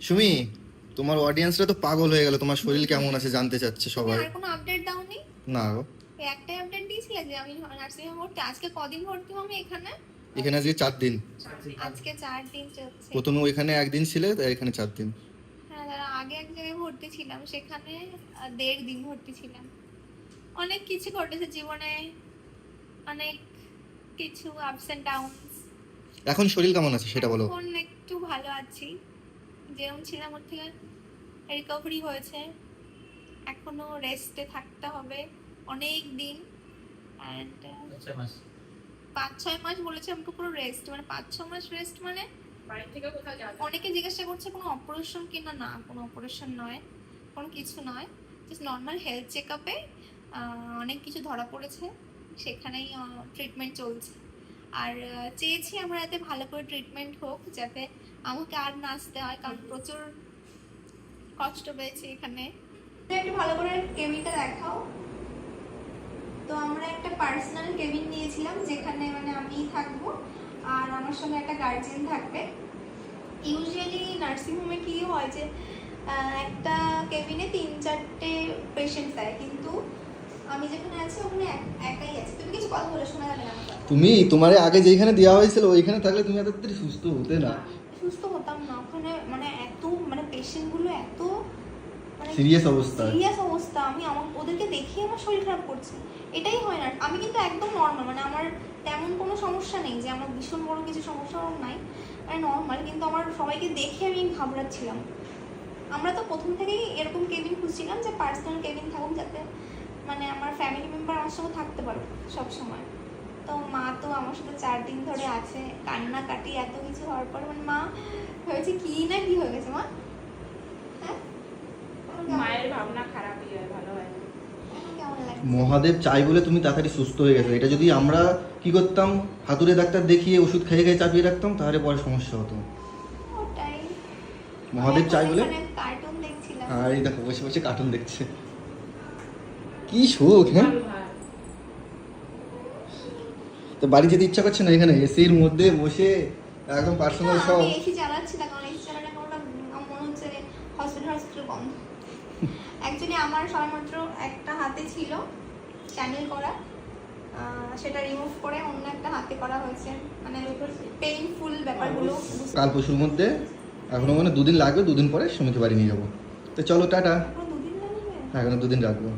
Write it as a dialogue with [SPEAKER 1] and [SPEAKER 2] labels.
[SPEAKER 1] সুমি, তোমার অডিয়েন্সরা তো পাগল হয়ে গেল, তোমার শরীর কেমন আছে জানতে চাচ্ছে
[SPEAKER 2] তুমি
[SPEAKER 1] সবাই।
[SPEAKER 2] আর কোনো আপডেট দাওনি?
[SPEAKER 1] না গো,
[SPEAKER 2] এই একটাই আপডেট দিয়েছিলে যে আমি নার্সিং হোমে ভর্তি। আজকে কদিন ভর্তি হলাম এখানে?
[SPEAKER 1] এখানে আজকে 4 দিন।
[SPEAKER 2] আজকে 4 দিন চলছে।
[SPEAKER 1] প্রথমে ওইখানে একদিন ছিলে, তাই এখানে 4 দিন।
[SPEAKER 2] হ্যাঁ, তার আগে এক জায়গায় ভর্তি ছিলাম, সেখানে 1.5 দিন ভর্তি ছিলাম। অনেক কিছু ঘটেছে জীবনে, অনেক কিছু আপস এন্ড ডাউনস।
[SPEAKER 1] এখন শরীর কেমন আছে সেটা বলো।
[SPEAKER 2] এখন একটু ভালো আছি, যেরকম ছিলাম ওর থেকে রিকভারি হয়েছে। এখনো রেস্টে থাকতে হবে অনেক দিন। অ্যান্ড 5-6 মাস বলেছে আমাকে পুরো রেস্ট, মানে 5-6 মাস রেস্ট মানে
[SPEAKER 3] বাড়ি থেকে কোথাও যাওয়া যাবে না।
[SPEAKER 2] অনেকে জিজ্ঞাসা করছে কোনো অপারেশন কিনা, না কোনো অপারেশন নয়, কোনো কিছু নয়, জাস্ট নর্মাল হেলথ চেক আপে অনেক কিছু ধরা পড়েছে, সেখানেই ট্রিটমেন্ট চলছে। আর চেয়েছি আমরা যাতে ভালো করে ট্রিটমেন্ট হোক, যাতে আমাকে আর না আসতে হয়, কারণ প্রচুর কষ্ট পেয়েছি এখানে। একটু ভালো করে কেবিনটা দেখাও। তো আমরা একটা পার্সোনাল কেবিন নিয়েছিলাম, যেখানে মানে আমি থাকবো আর আমার সঙ্গে একটা গার্জিয়ান থাকবে। ইউজুয়ালি নার্সিং হোমে কি হয় যে একটা কেবিনে 3-4টে পেশেন্ট দেয়, কিন্তু আমি যেখানে আছি ওখানে একাই আছি। তুমি কিছু কথা বলে শোনা যাবে না আমার কথা।
[SPEAKER 1] তুমি তোমার আগে যেখানে দেওয়া হয়েছিল ওইখানে থাকলে তুমি এত তাড়াতাড়ি সুস্থ হতে না।
[SPEAKER 2] সুস্থ হতাম না ওখানে, মানে এত মানে পেশেন্টগুলো এত মানে
[SPEAKER 1] সিরিয়াস অবস্থা।
[SPEAKER 2] সিরিয়াস অবস্থা, ওদেরকে দেখে আমার শরীর খারাপ করছে। এটাই হয় না, আমি কিন্তু একদম নর্মাল, মানে আমার তেমন কোনো সমস্যা নেই যে আমার ভীষণ বড় কিছু সমস্যা আমার নাই, মানে নর্মাল, কিন্তু আমার সবাইকে দেখে আমি ঘাবড়াচ্ছিলাম। আমরা তো প্রথম থেকেই এরকম কেবিন খুঁজছিলাম যে পার্সোনাল কেবিন থাকুক, যাতে মানে আমার ফ্যামিলি মেম্বার আমার সঙ্গে থাকতে পারো সব সময়। তো মা তো আমার সাথে 4 দিন ধরে আছে, কান্নাকাটি এত কিছু হওয়ার পর মানে মা ভেবেছে কি না কি হয়ে গেছে। মা হ্যাঁ,
[SPEAKER 3] মায়ের ভাবনা খারাপই হয়, ভালো হয় না।
[SPEAKER 2] কেমন লাগে?
[SPEAKER 1] মহাদেব চাই বলে তুমি তাড়াতাড়ি সুস্থ হয়ে গেছো। এটা যদি আমরা কি করতাম, হাতুড়ে ডাক্তার দেখিয়ে ওষুধ খেয়ে খেয়ে চাপিয়ে রাখতাম, তাহলে পরে সমস্যা হতো।
[SPEAKER 2] ওটাই,
[SPEAKER 1] মহাদেব চাই বলে।
[SPEAKER 2] কার্টুন দেখছিলাম।
[SPEAKER 1] আর এই দেখো বসে বসে কার্টুন দেখছে, কি সুখ। হ্যাঁ,
[SPEAKER 3] ভালো হয়।
[SPEAKER 1] তো বাড়ি যেতে ইচ্ছা করছে না, এখানে এসির মধ্যে বসে একদম পার্সোনাল
[SPEAKER 2] না,
[SPEAKER 1] সব।
[SPEAKER 2] আমি এসি চালাচ্ছি না, কারণ এসি চালালে আমার মনে হচ্ছে হসপিটাল বন্ধ। অ্যাকচুয়ালি আমার সবেমাত্র একটা হাতে ছিল চ্যানেল করা, সেটা রিমুভ করে অন্য একটা হাতে করা হয়েছে, মানে পেইনফুল ব্যাপারগুলো।
[SPEAKER 1] কাল পরশুর মধ্যে, এখনো মানে 2 দিন লাগবে, 2 দিন পরে সুমিকে বাড়ি নিয়ে যাবো। তো চলো টাটা।
[SPEAKER 2] পুরো 2 দিন লাগবে।
[SPEAKER 1] এখনো 2 দিন রাখবো।